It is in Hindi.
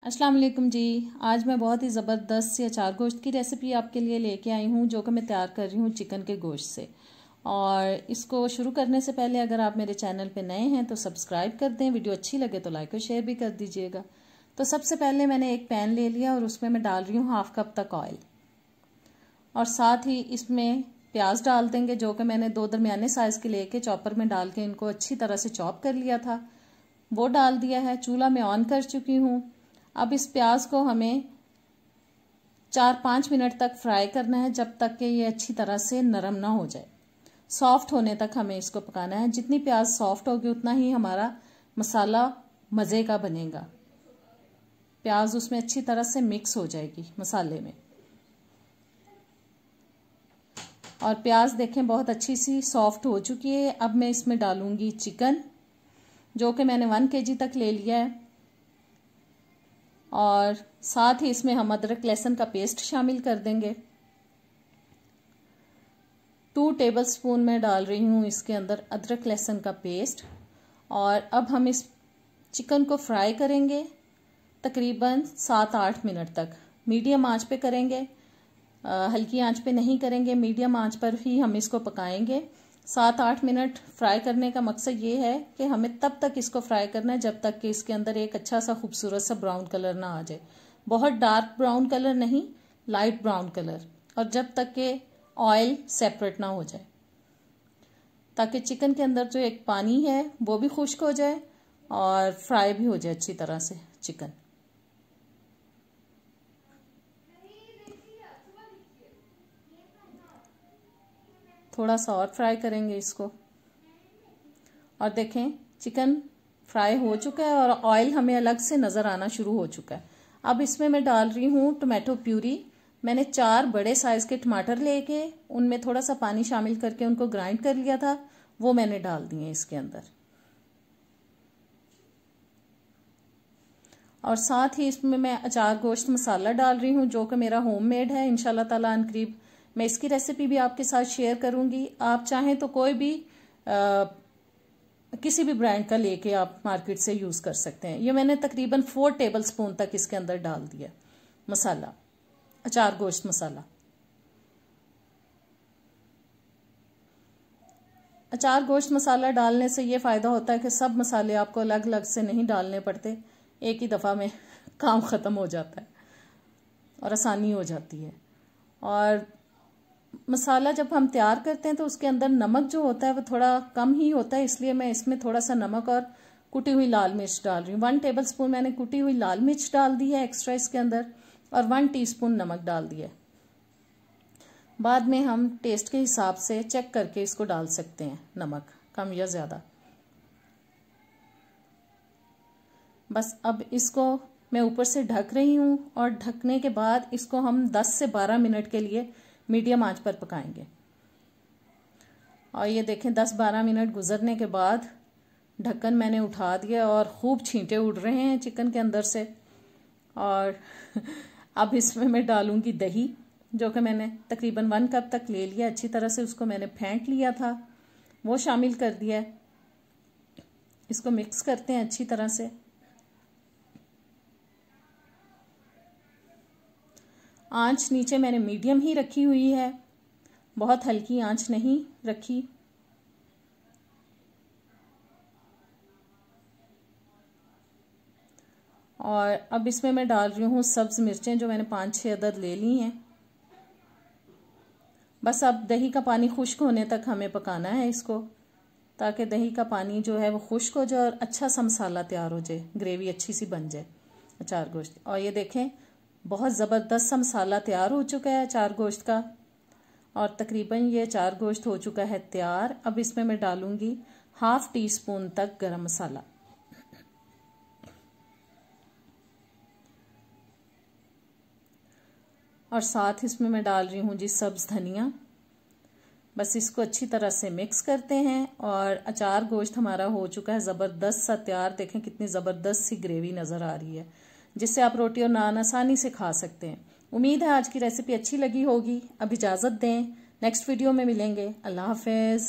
अस्सलाम वालेकुम जी। आज मैं बहुत ही ज़बरदस्त सी अचार गोश्त की रेसिपी आपके लिए लेके आई हूँ, जो कि मैं तैयार कर रही हूँ चिकन के गोश्त से। और इसको शुरू करने से पहले अगर आप मेरे चैनल पे नए हैं तो सब्सक्राइब कर दें, वीडियो अच्छी लगे तो लाइक और शेयर भी कर दीजिएगा। तो सबसे पहले मैंने एक पैन ले लिया और उसमें मैं डाल रही हूँ 1/2 कप तक ऑयल, और साथ ही इसमें प्याज डाल देंगे, जो कि मैंने 2 दरमियाने साइज़ के लेके चॉपर में डाल के इनको अच्छी तरह से चॉप कर लिया था, वो डाल दिया है। चूल्हा मैं ऑन कर चुकी हूँ। अब इस प्याज को हमें 4-5 मिनट तक फ्राई करना है, जब तक कि ये अच्छी तरह से नरम ना हो जाए। सॉफ्ट होने तक हमें इसको पकाना है। जितनी प्याज सॉफ्ट होगी उतना ही हमारा मसाला मज़े का बनेगा। प्याज उसमें अच्छी तरह से मिक्स हो जाएगी मसाले में। और प्याज देखें बहुत अच्छी सी सॉफ्ट हो चुकी है। अब मैं इसमें डालूंगी चिकन, जो कि मैंने 1 kg तक ले लिया है। और साथ ही इसमें हम अदरक लहसुन का पेस्ट शामिल कर देंगे। 2 टेबलस्पून मैं डाल रही हूँ इसके अंदर अदरक लहसुन का पेस्ट। और अब हम इस चिकन को फ्राई करेंगे तकरीबन 7-8 मिनट तक। मीडियम आंच पे करेंगे, हल्की आंच पे नहीं करेंगे, मीडियम आंच पर ही हम इसको पकाएंगे। 7-8 मिनट फ्राई करने का मकसद ये है कि हमें तब तक इसको फ्राई करना है जब तक कि इसके अंदर एक अच्छा सा खूबसूरत सा ब्राउन कलर ना आ जाए। बहुत डार्क ब्राउन कलर नहीं, लाइट ब्राउन कलर। और जब तक कि ऑयल सेपरेट ना हो जाए, ताकि चिकन के अंदर जो एक पानी है वो भी खुश्क हो जाए और फ्राई भी हो जाए अच्छी तरह से चिकन। थोड़ा सा और फ्राई करेंगे इसको। और देखें चिकन फ्राई हो चुका है और ऑयल हमें अलग से नज़र आना शुरू हो चुका है। अब इसमें मैं डाल रही हूँ टोमेटो प्यूरी। मैंने 4 बड़े साइज़ के टमाटर लेके उनमें थोड़ा सा पानी शामिल करके उनको ग्राइंड कर लिया था, वो मैंने डाल दिए इसके अंदर। और साथ ही इसमें मैं अचार गोश्त मसाला डाल रही हूँ, जो कि मेरा होममेड है। इंशाल्लाह ताला अनकरीब मैं इसकी रेसिपी भी आपके साथ शेयर करूंगी। आप चाहें तो कोई भी किसी भी ब्रांड का लेके आप मार्केट से यूज़ कर सकते हैं। ये मैंने तकरीबन 4 टेबलस्पून तक इसके अंदर डाल दिया मसाला, अचार गोश्त मसाला। अचार गोश्त मसाला डालने से ये फ़ायदा होता है कि सब मसाले आपको अलग अलग से नहीं डालने पड़ते, एक ही दफ़ा में काम ख़त्म हो जाता है और आसानी हो जाती है। और मसाला जब हम तैयार करते हैं तो उसके अंदर नमक जो होता है वो थोड़ा कम ही होता है, इसलिए मैं इसमें थोड़ा सा नमक और कुटी हुई लाल मिर्च डाल रही हूँ। 1 टेबलस्पून मैंने कुटी हुई लाल मिर्च डाल दी है एक्स्ट्रा इसके अंदर, और 1 टीस्पून नमक डाल दिया। बाद में हम टेस्ट के हिसाब से चेक करके इसको डाल सकते हैं, नमक कम या ज़्यादा। बस अब इसको मैं ऊपर से ढक रही हूँ, और ढकने के बाद इसको हम 10 से 12 मिनट के लिए मीडियम आंच पर पकाएंगे। और ये देखें 10-12 मिनट गुजरने के बाद ढक्कन मैंने उठा दिया और खूब छींटे उड़ रहे हैं चिकन के अंदर से। और अब इसमें मैं डालूंगी दही, जो कि मैंने तकरीबन 1 कप तक ले लिया। अच्छी तरह से उसको मैंने फेंट लिया था, वो शामिल कर दिया। इसको मिक्स करते हैं अच्छी तरह से। आंच नीचे मैंने मीडियम ही रखी हुई है, बहुत हल्की आंच नहीं रखी। और अब इसमें मैं डाल रही हूँ सब्ज मिर्चें, जो मैंने 5-6 अदद ले ली हैं। बस अब दही का पानी खुश्क होने तक हमें पकाना है इसको, ताकि दही का पानी जो है वो खुश्क हो जाए और अच्छा सा मसाला तैयार हो जाए, ग्रेवी अच्छी सी बन जाए अचार गोश्त। और ये देखें बहुत ज़बरदस्त सा मसाला तैयार हो चुका है अचार गोश्त का, और तकरीबन ये अचार गोश्त हो चुका है तैयार। अब इसमें मैं डालूंगी 1/2 टीस्पून तक गरम मसाला, और साथ इसमें मैं डाल रही हूँ जी सब्ज धनिया। बस इसको अच्छी तरह से मिक्स करते हैं, और अचार गोश्त हमारा हो चुका है ज़बरदस्त सा तैयार। देखें कितनी ज़बरदस्त सी ग्रेवी नज़र आ रही है, जिससे आप रोटी और नान आसानी से खा सकते हैं। उम्मीद है आज की रेसिपी अच्छी लगी होगी। अब इजाज़त दें, नेक्स्ट वीडियो में मिलेंगे। अल्लाह हाफ़िज़।